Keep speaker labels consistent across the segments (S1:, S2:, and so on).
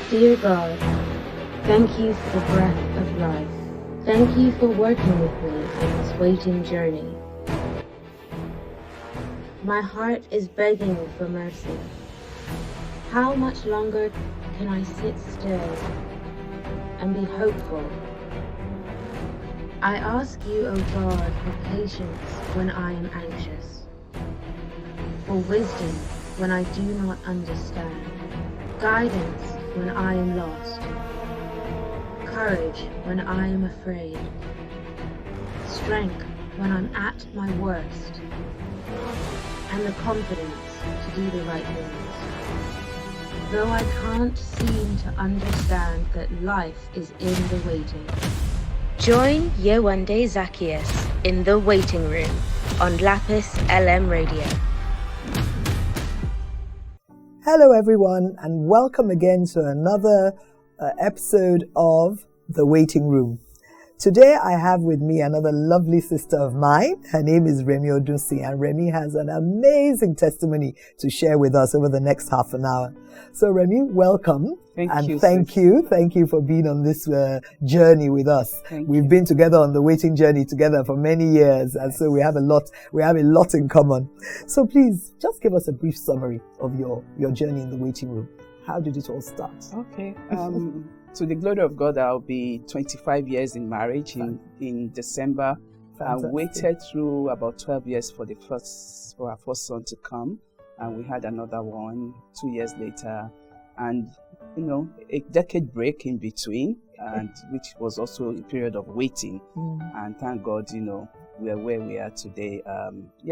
S1: Dear God, thank you for the breath of life. Thank you for working with me in this waiting journey. My heart is begging for mercy. How much longer can I sit still and be hopeful? I ask you, O God, for patience when I am anxious, for wisdom when I do not understand, guidance when I am lost, courage when I am afraid, strength when I'm at my worst, and the confidence to do the right things. Though I can't seem to understand that life is in the waiting. Join Yewande Zaccheaus in the waiting room on Lapis LM Radio.
S2: Hello everyone, and welcome again to another episode of The Waiting Room. Today I have with me another lovely sister of mine. Her name is Remi Odunsi, and Remi has an amazing testimony to share with us over the next half an hour. So Remi, welcome. Thank you for being on this journey with us. We've been together on the waiting journey together for many years, and so we have a lot in common. So please, just give us a brief summary of your journey in the waiting room. How did it all start?
S3: Okay. To the glory of God, I'll be 25 years in marriage in December.
S2: Fantastic.
S3: I waited through about 12 years for our first son to come, and we had another one 2 years later, and a decade break in between, and which was also a period of waiting. And thank God, we are where we are today.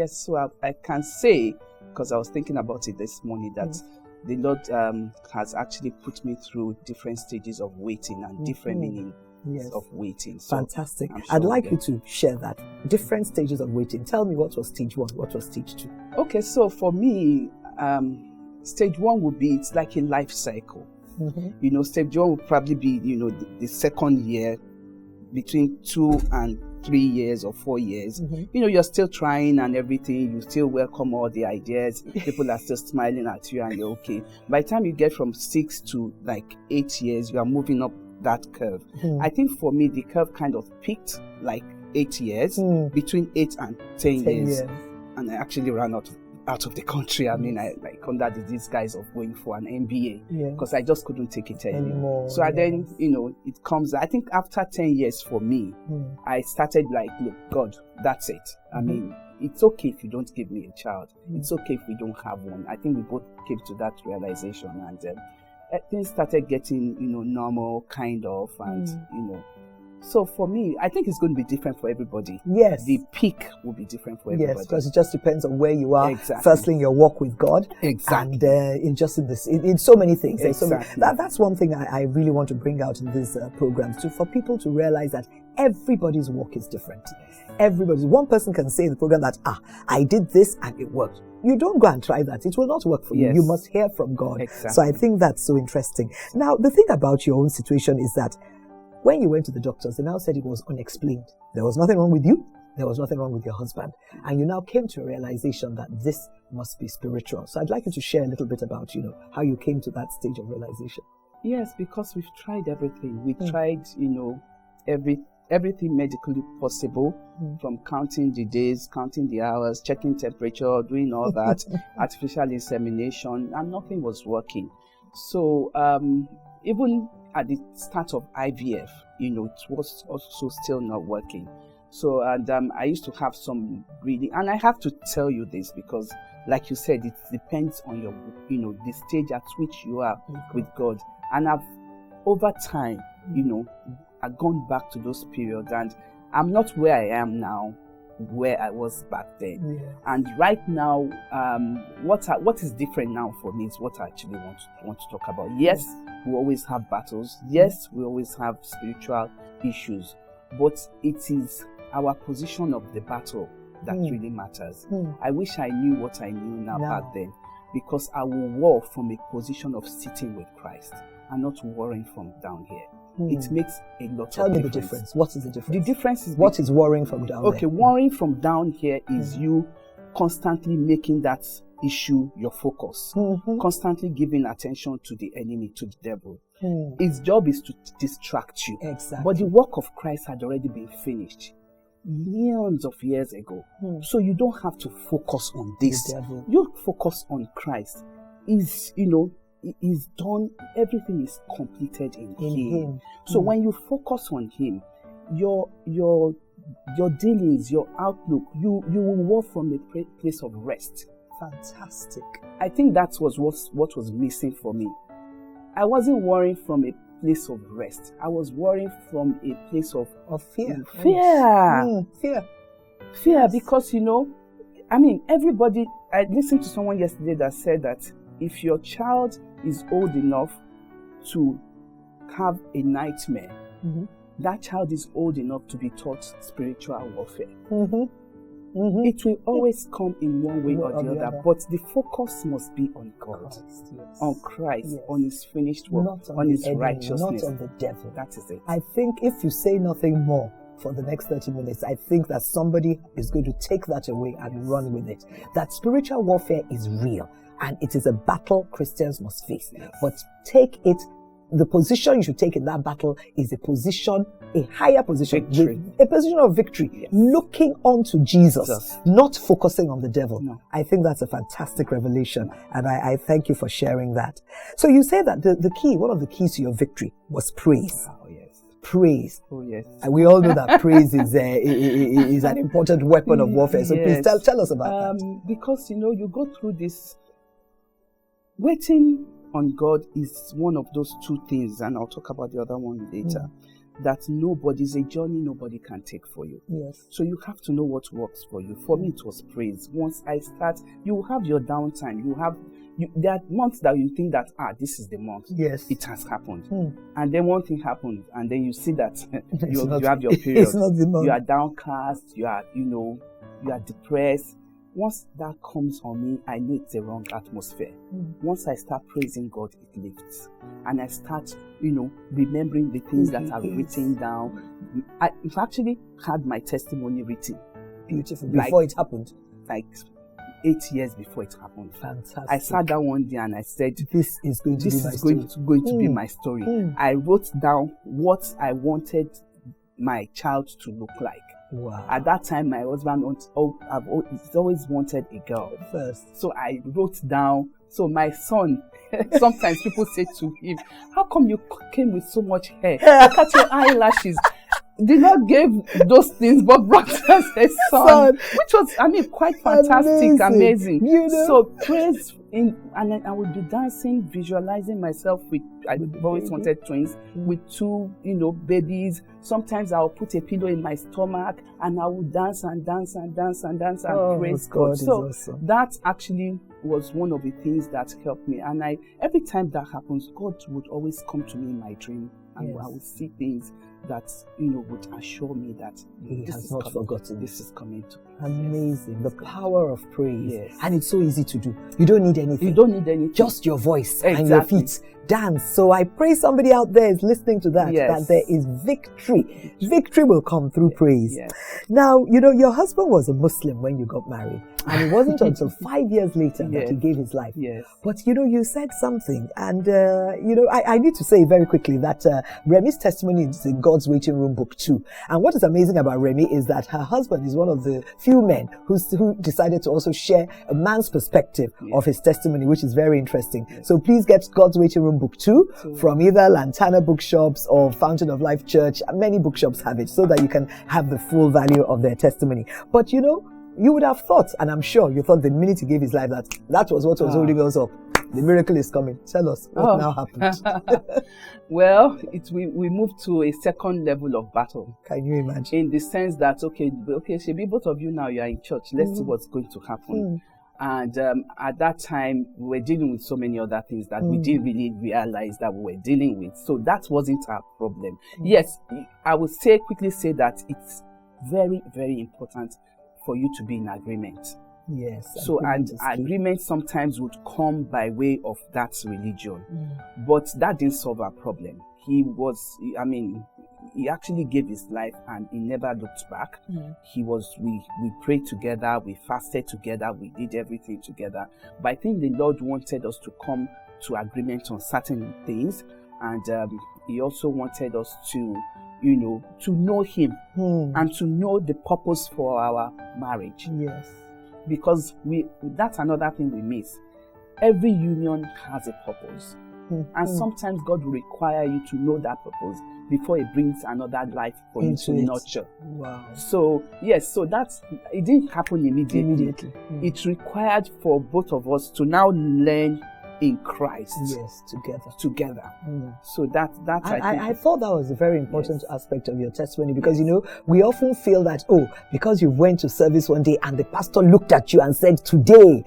S3: So I can say, because I was thinking about it this morning, that the Lord has actually put me through different stages of waiting and different meanings of waiting. So
S2: fantastic. I'd like you to share that. Different stages of waiting. Tell me, what was stage 1? What was stage 2?
S3: Okay, so for me, stage 1 would be, it's like a life cycle. Stage 1 would probably be, the second year, between 2 and 3 years or 4 years. You're still trying and everything. You still welcome all the ideas. People are still smiling at you and you're okay. By the time you get from 6 to 8 years, you are moving up that curve. I think for me, the curve kind of peaked 8 years, between 8 and 10 years. And I actually ran out of the country. I mean, I under the disguise of going for an MBA because I just couldn't take it anymore. So then, it comes, I think after 10 years for me, I started look, God, that's it. I mean, it's okay if you don't give me a child. It's okay if we don't have one. I think we both came to that realization, and things started getting, normal kind of, and, So for me, I think it's going to be different for everybody.
S2: Yes.
S3: The peak will be different for everybody.
S2: Yes, because it just depends on where you are.
S3: Exactly.
S2: Firstly, in your walk with God.
S3: Exactly.
S2: And in so many things.
S3: Exactly.
S2: That's one thing I really want to bring out in this program, for people to realize that everybody's walk is different. One person can say in the program that, I did this and it worked. You don't go and try that. It will not work for you. You must hear from God.
S3: Exactly.
S2: So I think that's so interesting. Now, the thing about your own situation is that when you went to the doctors, they now said it was unexplained. There was nothing wrong with you. There was nothing wrong with your husband. And you now came to a realization that this must be spiritual. So I'd like you to share a little bit about, how you came to that stage of realization.
S3: Yes, because we've tried everything. We tried, everything medically possible, from counting the days, counting the hours, checking temperature, doing all that, artificial insemination, and nothing was working. So even at the start of IVF, it was also still not working. So, and I used to have some breathing, and I have to tell you this because, like you said, it depends on your, the stage at which you are with God. And over time, I've gone back to those periods, and I'm not where I am now, where I was back then. And right now, what is different now for me is what I actually want to talk about. Yes, we always have battles. Yes, we always have spiritual issues, but it is our position of the battle that really matters. I wish I knew what I knew now back then, because I will war from a position of sitting with Christ and not warring from down here. It makes a lot of difference.
S2: Tell me the difference. What is the difference?
S3: The difference is...
S2: What is warring from down there?
S3: Okay, warring from down here is you constantly making that issue your focus, constantly giving attention to the enemy, to the devil. His job is to distract you.
S2: Exactly.
S3: But the work of Christ had already been finished millions of years ago. So you don't have to focus on this. You focus on Christ. Is done. Everything is completed in him. So when you focus on him, your dealings, your outlook, you will walk from a place of rest.
S2: Fantastic.
S3: I think that was what was missing for me. I wasn't worrying from a place of rest. I was worrying from a place of
S2: fear.
S3: Fear.
S2: Fear.
S3: Fear, because everybody. I listened to someone yesterday that said that if your child is old enough to have a nightmare, that child is old enough to be taught spiritual warfare. It will always come in one way or the other, but the focus must be on God, on Christ, on his finished work, on his righteousness.
S2: Not on the devil.
S3: That is it.
S2: I think if you say nothing more for the next 30 minutes, I think that somebody is going to take that away and run with it. That spiritual warfare is real, and it is a battle Christians must face. But take it. The position you should take in that battle is a higher position, a position of victory, looking onto Jesus, not focusing on the devil.
S3: No.
S2: I think that's a fantastic revelation, and I thank you for sharing that. So you say that the key, one of the keys to your victory was praise.
S3: Oh, yes.
S2: Praise.
S3: Oh, yes.
S2: And we all know that praise is an important weapon of warfare. So please tell us about that.
S3: Because, you go through this waiting on God is one of those two things, and I'll talk about the other one later, that is a journey nobody can take for you.
S2: Yes.
S3: So you have to know what works for you. For me, it was praise. Once I start, you will have your downtime. There are months that you think that, this is the month.
S2: Yes.
S3: It has happened. And then one thing happened, and then you see that you have your period.
S2: It's not the month.
S3: You are downcast, you are depressed. Once that comes on me, I know it's the wrong atmosphere. Once I start praising God, it lifts. And I start, remembering the things that I've written down. I've actually had my testimony written.
S2: Beautiful. Before it happened?
S3: Like 8 years before it happened.
S2: Fantastic.
S3: I sat down one day and I said,
S2: this is going to be my story.
S3: I wrote down what I wanted my child to look like.
S2: Wow.
S3: At that time, my husband always wanted a girl
S2: first.
S3: So I wrote down. So my son, sometimes people say to him, "How come you came with so much hair? Look at your eyelashes." Did not give those things, but brought us a son, which was, quite fantastic, amazing. So praise and I would be dancing, visualizing myself I've always wanted twins, with two, babies. Sometimes I'll put a pillow in my stomach and I would dance and dance and dance and dance and praise God. So that actually was one of the things that helped me. And every time that happens, God would always come to me in my dream, and I would see things that would assure me that
S2: He has not forgotten.
S3: This is coming to pass.
S2: Amazing. The power of praise. And it's so easy to do. You don't need anything. Just your voice and your feet. Dance. So I pray somebody out there is listening to that, that there is victory. Victory will come through praise. Now, your husband was a Muslim when you got married, and it wasn't until 5 years later that he gave his life. But, you said something, and, I need to say very quickly that Remi's testimony is in God's Waiting Room, Book 2. And what is amazing about Remi is that her husband is one of the few men who decided to also share a man's perspective of his testimony, which is very interesting. So please get God's Waiting Room, Book 2 from either Lantana Bookshops or Fountain of Life Church. Many bookshops have it, so that you can have the full value of their testimony. But you would have thought, and I'm sure you thought the minute he gave his life that was what was holding us up. The miracle is coming. Tell us what now happened.
S3: Well, we moved to a second level of battle.
S2: Can you imagine?
S3: In the sense that, okay, Shebi, both of you now, you are in church. Let's see what's going to happen. And at that time, we were dealing with so many other things that we didn't really realize that we were dealing with. So that wasn't our problem. Yes, I would quickly say that it's very, very important for you to be in agreement.
S2: Yes.
S3: So, and agreement sometimes would come by way of that religion. But that didn't solve our problem. He he actually gave his life and he never looked back. We prayed together, we fasted together, we did everything together. But I think the Lord wanted us to come to agreement on certain things, and he also wanted us to, to know him and to know the purpose for our marriage.
S2: Yes.
S3: Because that's another thing we miss. Every union has a purpose. And sometimes God will require you to know that purpose before He brings another life for you to nurture.
S2: Wow.
S3: So, yes, so it didn't happen immediately. It required for both of us to now learn in Christ.
S2: Yes, together.
S3: So
S2: I thought that was a very important aspect of your testimony, because we often feel that, because you went to service one day and the pastor looked at you and said, today.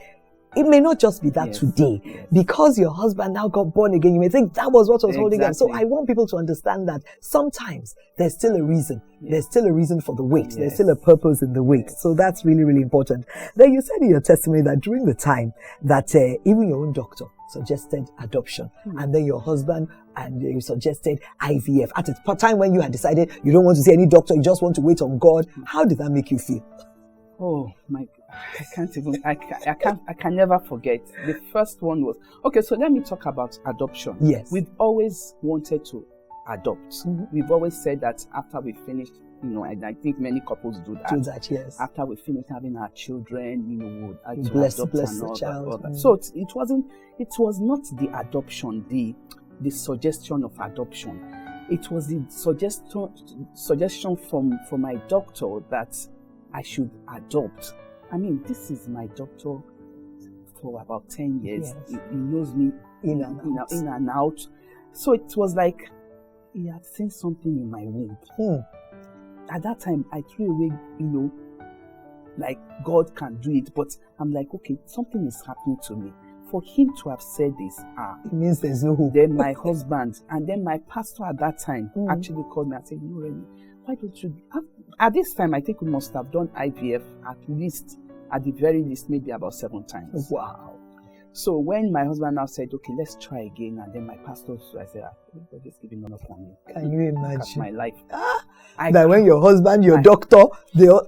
S2: It may not just be that today. Yes.
S3: Because your husband now got born again, you may think that was what was holding him. So I want people to understand that sometimes there's still a reason. Yes. There's still a reason for the wait. Yes. There's still a purpose in the wait. Yes. So that's really, really important. Then you said in your testimony that during the time that even your own doctor suggested adoption, and then your husband and you suggested IVF at a time when you had decided you don't want to see any doctor, you just want to wait on God. How did that make you feel? Oh my God. I can never forget. The first one was, okay, so let me talk about adoption.
S2: Yes.
S3: We've always wanted to adopt. We've always said that after we finished, and I think many couples do that.
S2: Yes.
S3: After we finish having our children, we would
S2: bless
S3: adopt
S2: the child.
S3: So it was not the adoption, the suggestion of adoption. It was the suggestion from my doctor that I should adopt. I mean, this is my doctor for about 10 years. Yes. He knows me in and out. So it was like he had seen something in my womb. At that time, I threw away, like God can do it. But I'm like, okay, something is happening to me. For him to have said this,
S2: it means there's no hope.
S3: Then my husband and then my pastor at that time actually called me and said, Remy, why don't you... At this time, I think we must have done IVF at the very least, maybe about 7 times.
S2: Wow.
S3: So when my husband now said, okay, let's try again, and then my pastor, I said, God is giving enough for me.
S2: Can you imagine?
S3: My life.
S2: That when your husband, your doctor, they all,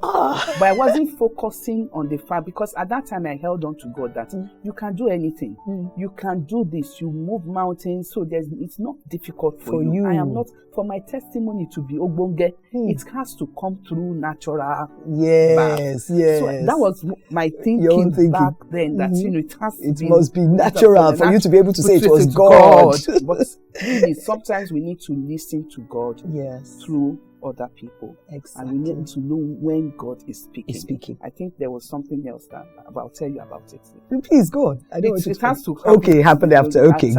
S3: But I wasn't focusing on the fact, because at that time I held on to God that you can do anything. You can do this. You move mountains. So it's not difficult for you. I am not, for my testimony to be ogbonge, it has to come through natural.
S2: Yes.
S3: So that was my thinking back then, that, it
S2: must be natural for you to be able to say it was God.
S3: But really, sometimes we need to listen to God through other people.
S2: Exactly.
S3: And we need to know when God is speaking. I think there was something else that I'll tell you about it.
S2: Please go on.
S3: It has to happen.
S2: Okay, happened after. Okay,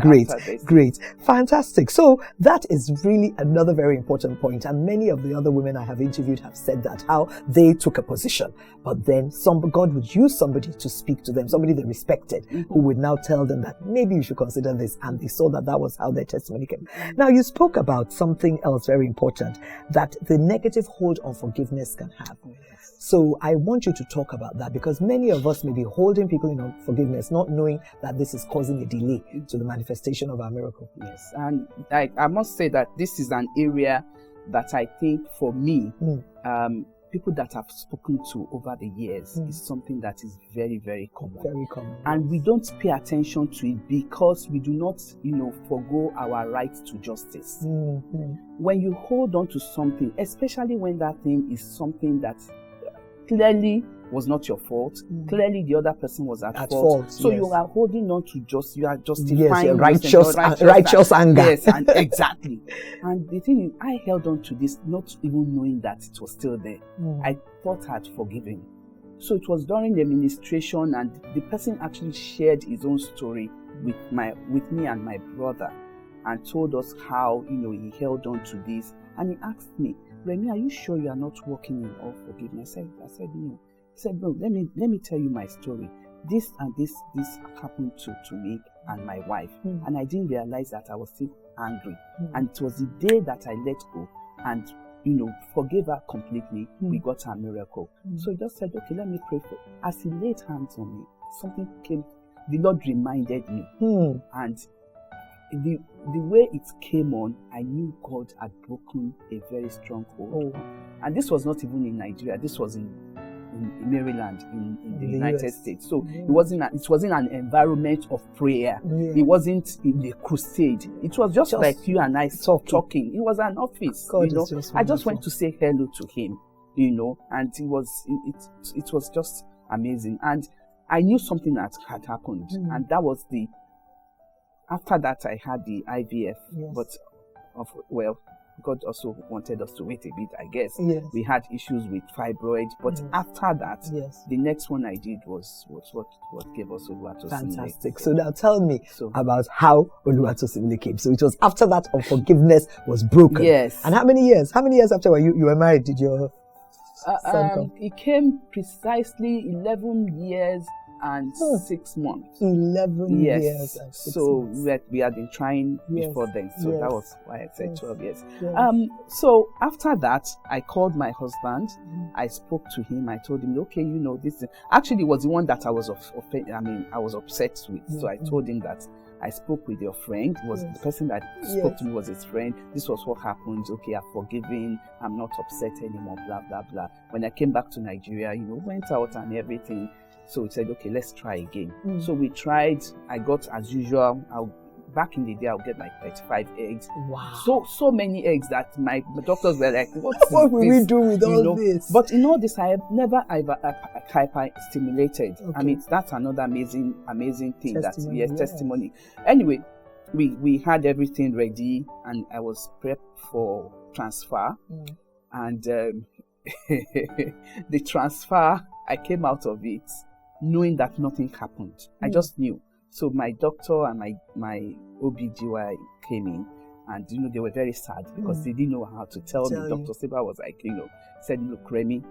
S2: great. Fantastic. So that is really another very important point. And many of the other women I have interviewed have said that, how they took a position, but then God would use somebody to speak to them, somebody they respected, who would now tell them that maybe you should consider this. And they saw that was how their testimony came. Now, you spoke about something else very important, that the negative hold on forgiveness can have. So I want you to talk about that, because many of us may be holding people in unforgiveness, not knowing that this is causing a delay to the manifestation of our miracle.
S3: Yes, and I must say that this is an area that I think for me, people that I've spoken to over the years is something that is very, very common.
S2: Very common.
S3: And we don't pay attention to it because we do not, forgo our right to justice. When you hold on to something, especially when that thing is something that clearly was not your fault, clearly the other person was at fault. So you are holding on to you are justifying
S2: your righteous anger.
S3: Yes, and exactly. And the thing is, I held on to this not even knowing that it was still there. I thought I had forgiven. So it was during the administration, and the person actually shared his own story with me and my brother, and told us how he held on to this. And he asked me, Remy, are you sure you are not walking in all forgiveness? I said no. He said, no, let me tell you my story. This and this happened to me and my wife. And I didn't realize that I was still angry. And it was the day that I let go and, forgave her completely, we got our miracle. So he just said, okay, let me pray for you. As he laid hands on me, something came, the Lord reminded me. And the way it came on, I knew God had broken a very strong hold. And this was not even in Nigeria. This was in Maryland, in the United States. So it wasn't an environment of prayer. It wasn't in a crusade. It was just like you and I talking. It was an office. I just went to say hello to him, and it was just amazing. And I knew something that had happened, and that was after that I had the IVF, but God also wanted us to wait a bit, I guess.
S2: Yes.
S3: We had issues with fibroid, but after that, the next one I did was what gave us Oluwatosimile.
S2: Fantastic. So now tell me about how Oluwatosimile came. So it was after that unforgiveness was broken.
S3: Yes.
S2: And how many years after you were married did your son come?
S3: It came precisely 11 years and 6 months.
S2: 11 years and 6
S3: so
S2: months.
S3: we had been trying before then. So that was why I said 12 years.
S2: Yes.
S3: So after that, I called my husband. I spoke to him. I told him, okay, this actually was the one that I was I was upset with. So I told him that I spoke with your friend. The person that spoke to me was his friend. This was what happened. Okay, I've forgiven. I'm not upset anymore. Blah blah blah. When I came back to Nigeria, went out and everything. So we said, okay, let's try again. So we tried. I got, as usual, back in the day, I'll get like 35 eggs.
S2: Wow.
S3: So many eggs that my doctors were like, what
S2: will we do with all this?
S3: But in all this, I have never hyper-stimulated. Okay. I mean, that's another amazing thing. Testimony. Anyway, we had everything ready and I was prepped for transfer. And the transfer, I came out of it knowing that nothing happened. I just knew. So my doctor and my OBGY came in and, they were very sad because they didn't know how to tell me. Dr. Seba was like, said, look, Remy,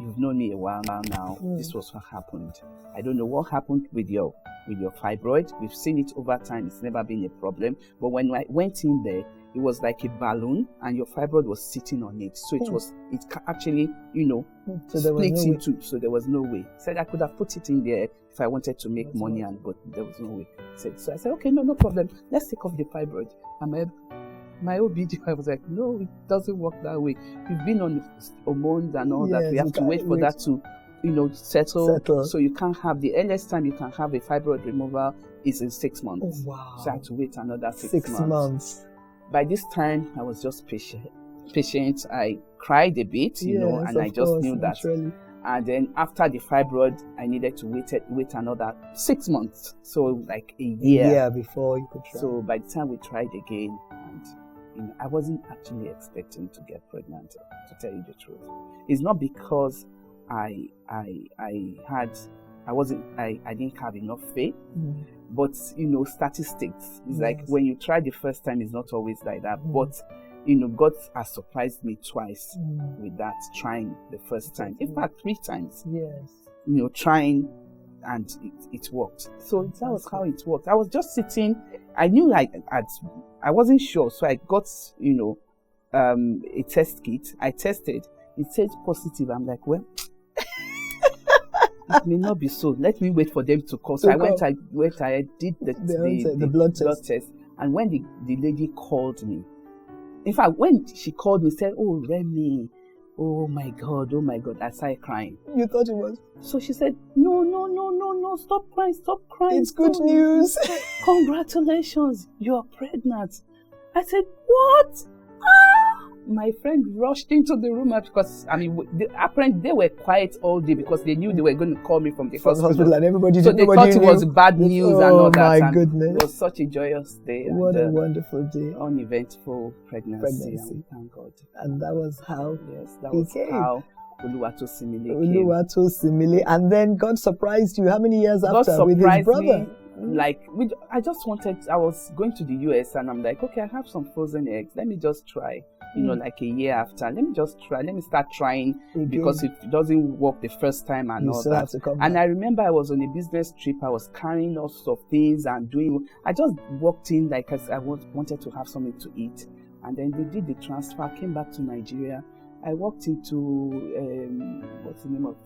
S3: you've known me a while now. This was what happened. I don't know what happened with your fibroid. We've seen it over time. It's never been a problem. But when I went in there, it was like a balloon and your fibroid was sitting on it. So it actually, split into, so there was no way. Said I could have put it in there if I wanted to make money, but there was no way. So I said, okay, no problem. Let's take off the fibroid. And my OBGYN was like, no, it doesn't work that way. You've been on hormones and all that. We have to wait for that to, settle. So you can't have the earliest time you can have a fibroid removal is in 6 months.
S2: Oh, wow.
S3: So I had to wait another 6 months. By this time, I was just patient. I cried a bit, and I just knew that. Naturally. And then after the fibroid, I needed to wait another 6 months. So like a year.
S2: A year before you could try.
S3: So by the time we tried again, and I wasn't actually expecting to get pregnant, to tell you the truth. It's not because I didn't have enough faith. But, statistics, it's like when you try the first time, it's not always like that. But, God has surprised me twice with that, trying the first time. In fact, 3 times. Yes. Trying and it worked. So that was how it worked. I was just sitting. I knew I wasn't sure. So I got, a test kit. I tested. It said positive. I'm like, well, it may not be so. Let me wait for them to call. So I did the blood test. And when the lady called me, in fact, when she called me, said, oh, Remy, oh my God, I started crying.
S2: You thought it was?
S3: So she said, no, stop crying.
S2: It's good news.
S3: Congratulations, you're pregnant. I said, what? My friend rushed into the room because, apparently they were quiet all day because they knew they were going to call me from the hospital.
S2: And everybody
S3: so they thought it was bad news and all that.
S2: Oh my goodness.
S3: It was such a joyous day.
S2: What a wonderful day.
S3: Uneventful pregnancy. And thank God.
S2: And that was how
S3: how Oluwatosimile came.
S2: Oluwatosimile. And then God surprised you. How many years after with his brother?
S3: I was going to the US and I'm like, okay, I have some frozen eggs. Let me just try. Like a year after, let me just try. Let me start trying because it doesn't work the first time and all that. And I remember I was on a business trip. I was carrying all sorts of things and I just walked in like I wanted to have something to eat. And then they did the transfer, came back to Nigeria. I walked into, what's the name of,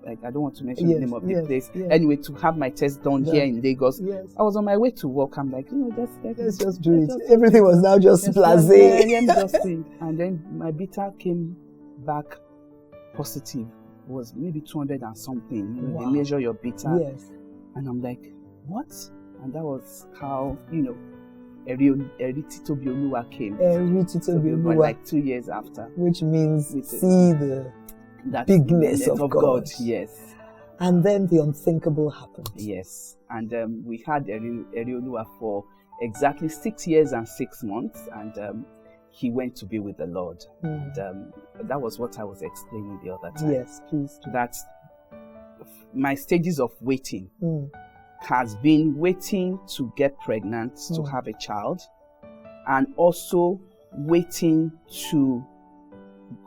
S3: like, I don't want to mention the name of the place.
S2: Yes.
S3: Anyway, to have my test done here in Lagos.
S2: Yes.
S3: I was on my way to work. I'm like,
S2: let's just do it. Everything was now just blasé.
S3: Let me just see. And then my beta came back positive. It was maybe 200 and something. They measure your beta.
S2: Yes.
S3: And I'm like, what? And that was how, Ariel Noah came. Like 2 years after.
S2: Which means see the bigness of God.
S3: Yes.
S2: And then the unthinkable happened.
S3: Yes. And we had Ariel Noah for exactly 6 years and 6 months. And he went to be with the Lord. And that was what I was explaining the other time.
S2: Yes, please.
S3: That my stages of waiting has been waiting to get pregnant, to have a child, and also waiting to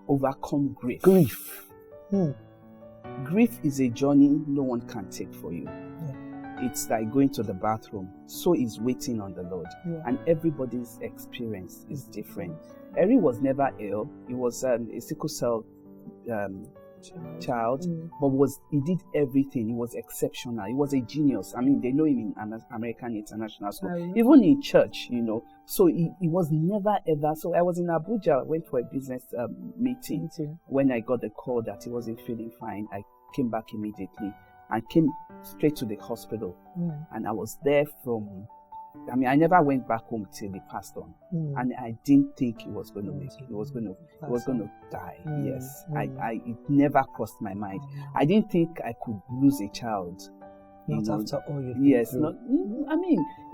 S3: overcome grief. Grief is a journey no one can take for you. It's like going to the bathroom. So is waiting on the Lord. And everybody's experience is different. Ariel was never ill. He was a sickle cell child, but he did everything. He was exceptional. He was a genius. I mean, they know him in American International School, even in church, So he was never ever. So I was in Abuja, went for a business meeting. When I got the call that he wasn't feeling fine, I came back immediately and came straight to the hospital. And I was there I never went back home till he passed on, and I didn't think he was going to make it. He was going to die. Yes, it never crossed my mind. I didn't think I could lose a child.
S2: Not after all you did.
S3: Yes,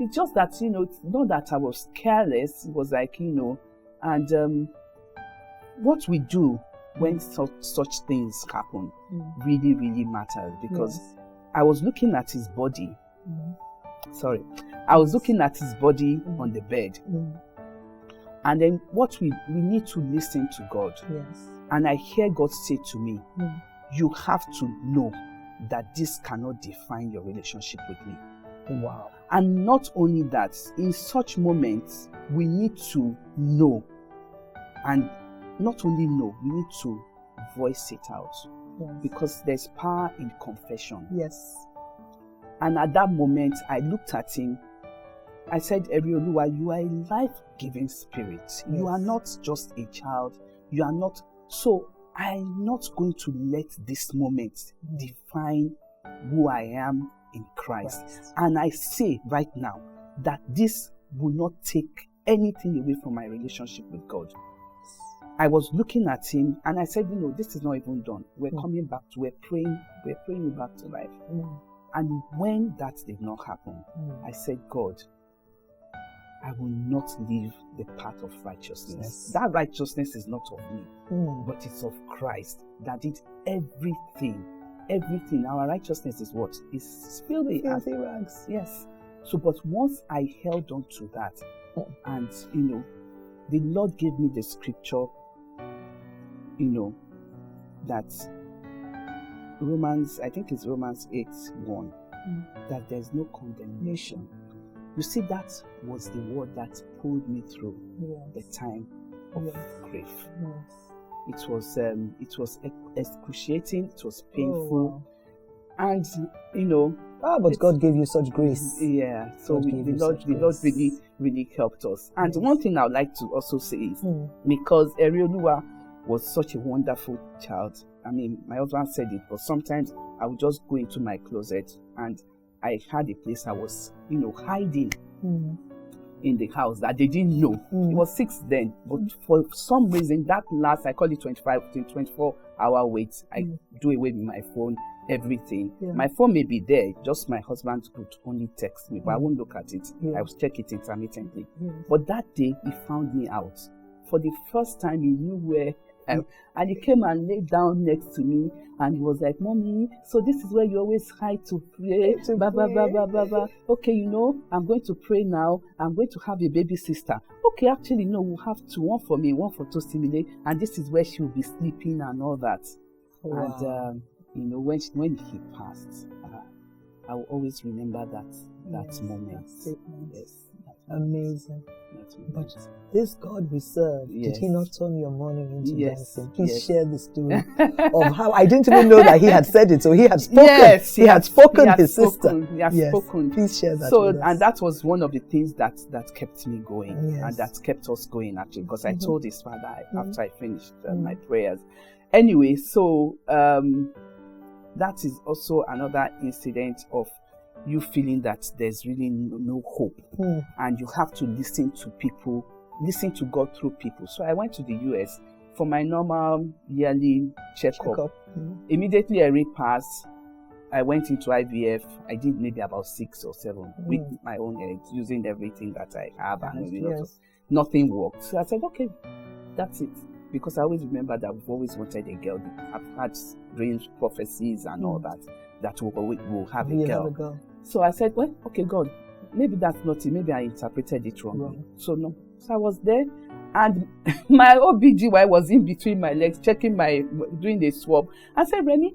S3: it's just that it's not that I was careless. It was like and what we do when such things happen really, really matters, because I was looking at his body. I was looking at his body on the bed. And then what we need to listen to God.
S2: Yes.
S3: And I hear God say to me, you have to know that this cannot define your relationship with me.
S2: Wow.
S3: And not only that, in such moments, we need to know. And not only know, we need to voice it out.
S2: Yes.
S3: Because there's power in confession.
S2: Yes.
S3: And at that moment, I looked at him. I said, Ariel Noah, you are a life-giving spirit. Yes. You are not just a child. You are not. So I'm not going to let this moment define who I am in Christ. Right. And I say right now that this will not take anything away from my relationship with God. I was looking at him and I said, this is not even done. We're coming back we're praying you back to life. And when that did not happen, I said, God, I will not leave the path of righteousness. Yes. That righteousness is not of me, but it's of Christ that did everything. Everything. Our righteousness is what? Is filthy rags. Yes. So, but once I held on to that, and, the Lord gave me the scripture, that Romans 8:1, that there's no condemnation. You see, that was the word that pulled me through the time of grief. Yes. It was excruciating, it was painful, and
S2: but God gave you such grace.
S3: Yeah, so the Lord really helped us. And one thing I would like to also say is, because Ariel Noah was such a wonderful child. I mean, my husband said it, but sometimes I would just go into my closet and I had a place I was, hiding in the house that they didn't know. It was 6 then, but for some reason, that last, I call it 24-hour wait, I do away with my phone, everything. Yeah. My phone may be there, just my husband could only text me, but I won't look at it. I will check it intermittently. But that day, he found me out. For the first time, he knew where. And he came and laid down next to me, and he was like, Mommy, so this is where you always hide to pray. Okay, I'm going to pray now. I'm going to have a baby sister. Okay, actually, no, we'll have two, one for me, one for Tosimile, and this is where she will be sleeping and all that. Wow. And when he passed, I will always remember that moment. Yes.
S2: Amazing.
S3: Not
S2: But
S3: immediately.
S2: this God we serve, did
S3: Yes.
S2: he not turn your morning into
S3: Yes,
S2: dancing? Please
S3: yes.
S2: share the story of how I didn't even know that he had said it. So he had spoken.
S3: Yes,
S2: he had spoken
S3: has
S2: his sister.
S3: spoken, He has
S2: Yes.
S3: spoken.
S2: Please share that.
S3: So,
S2: with us.
S3: and that was one of the things that kept me going,
S2: Yes.
S3: and that kept us going actually, because I told his father after I finished my
S2: Mhm.
S3: prayers. Anyway, so that is also another incident of you feeling that there's really no hope, and you have to listen to people, listen to God through people. So I went to the US for my normal yearly checkup. Immediately I repassed. I went into IVF. I did maybe about 6 or 7 with my own eggs, using everything that I have, and so nothing worked. So I said, okay, that's it. Because I always remember that we've always wanted a girl. I've had dreams, prophecies, and all that we'll have a girl. So I said, well, okay, God, maybe that's not it. Maybe I interpreted it wrongly. So no. So I was there, and my OBGY was in between my legs, doing the swab. I said, Remy,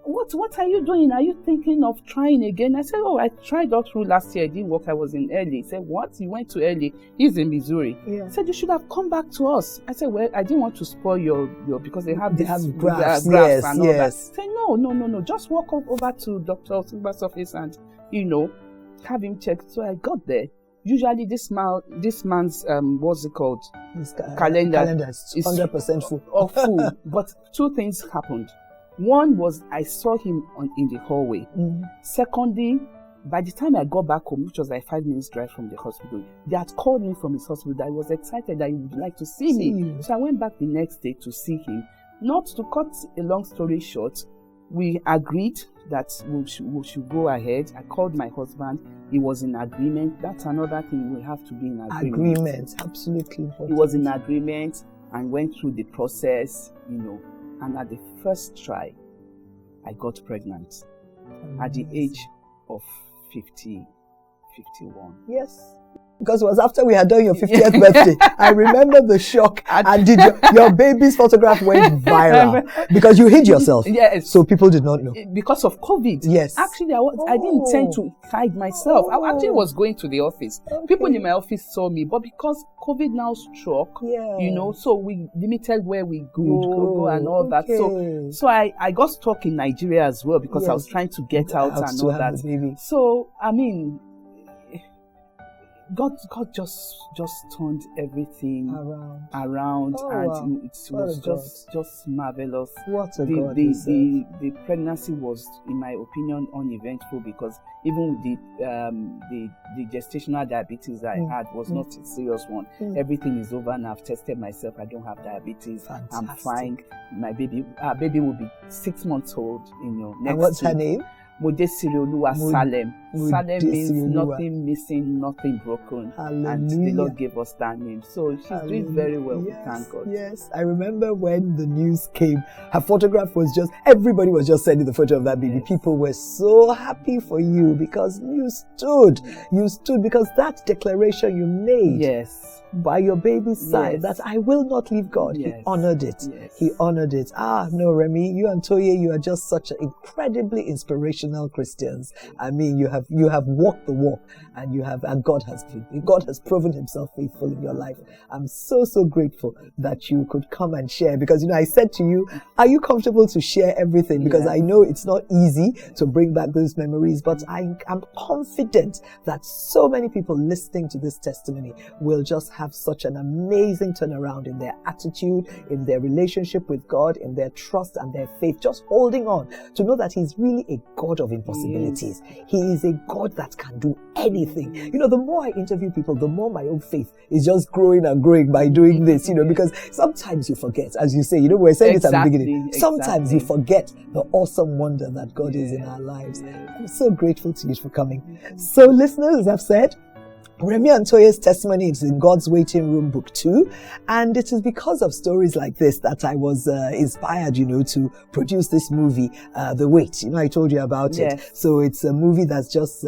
S3: what are you doing? Are you thinking of trying again? I said, oh, I tried all through last year. It didn't work. I was in early. He said, what? You went to early? He's in Missouri.
S2: Yeah.
S3: I said, you should have come back to us. I said, well, I didn't want to spoil your because they have
S2: graphs,
S3: and
S2: yes,
S3: all that.
S2: yes.
S3: I said, no. Just walk over to Dr. Silver's office and, have him checked. So I got there. Usually this man's what's it called? Calendar
S2: is 100% full.
S3: Or full. But 2 things happened. One was I saw him in the hallway. Secondly, by the time I got back home, which was like 5 minutes drive from the hospital, they had called me from his hospital that I was excited that he would like to see me. So I went back the next day to see him. Not to cut a long story short, we agreed that we should go ahead. I called my husband. He was in agreement. That's another thing. We have to be in agreement.
S2: Agreement, absolutely.
S3: He was in agreement and went through the process, And at the first try, I got pregnant at the age of 51.
S2: Yes. Because it was after we had done your 50th birthday. I remember the shock. And your baby's photograph went viral because you hid yourself.
S3: Yes.
S2: So people did not know.
S3: Because of COVID.
S2: Yes.
S3: Actually, I didn't intend to hide myself. I actually was going to the office.
S2: Okay.
S3: People in my office saw me, but because COVID now struck, so we limited where we go and all that. So I got stuck in Nigeria as well because I was trying to get out and all that. So, God just turned everything around and it was just marvelous.
S2: What a God
S3: the pregnancy was, in my opinion, uneventful because even the gestational diabetes I had was not a serious one. Everything is over and I've tested myself. I don't have diabetes.
S2: Fantastic.
S3: I'm fine. Our baby will be 6 months old. Next
S2: and what's
S3: week.
S2: her name?
S3: Salem. Salem means
S2: Mudesireoluwa.
S3: nothing missing, nothing broken.
S2: Hallelujah.
S3: And the Lord gave us that name. So she's doing very well.
S2: Yes,
S3: Thank God.
S2: Yes, I remember when the news came, her photograph was everybody was just sending the photo of that baby.
S3: Yes.
S2: People were so happy for you because you stood because that declaration you made by your baby's side, that I will not leave God. He honored it.
S3: Yes.
S2: He honored it. No, Remy, you and Toye, you are just such incredibly inspirational Christians. I mean, you have walked the walk, and God has proven himself faithful in your life. I'm so grateful that you could come and share because, I said to you, are you comfortable to share everything? Because I know it's not easy to bring back those memories, but I'm confident that so many people listening to this testimony will just have such an amazing turnaround in their attitude, in their relationship with God, in their trust and their faith, just holding on to know that He's really a God of impossibilities. He is a God that can do anything. The more I interview people, the more my own faith is just growing and growing by doing this, because sometimes you forget, as you say, we're saying it at the beginning, sometimes you forget the awesome wonder that God is in our lives. I'm so grateful to you for coming. So listeners, as I've said, Remy and Toye's testimony is in God's Waiting Room, Book 2. And it is because of stories like this that I was inspired, to produce this movie, The Wait. I told you about it. So it's a movie that's just,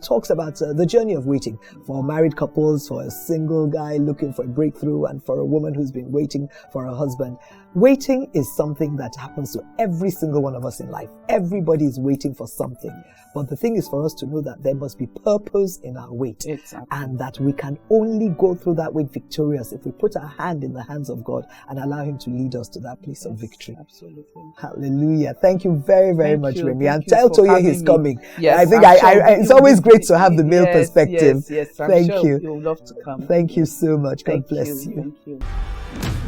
S2: talks about the journey of waiting for married couples, for a single guy looking for a breakthrough, and for a woman who's been waiting for a husband. Waiting is something that happens to every single one of us in life. Everybody is waiting for something. But the thing is for us to know that there must be purpose in our wait.
S3: Exactly.
S2: and that we can only go through that way victorious if we put our hand in the hands of God and allow Him to lead us to that place of victory.
S3: Absolutely.
S2: Hallelujah. Thank you very, very much, Remy. And
S3: you
S2: tell
S3: for
S2: Toye he's
S3: having me.
S2: coming.
S3: Yes,
S2: I think it's always great to have the male perspective.
S3: Yes, I'm
S2: Thank
S3: sure
S2: you.
S3: you'll love to come.
S2: Thank you so much. God
S3: Thank
S2: bless you.
S3: Thank you.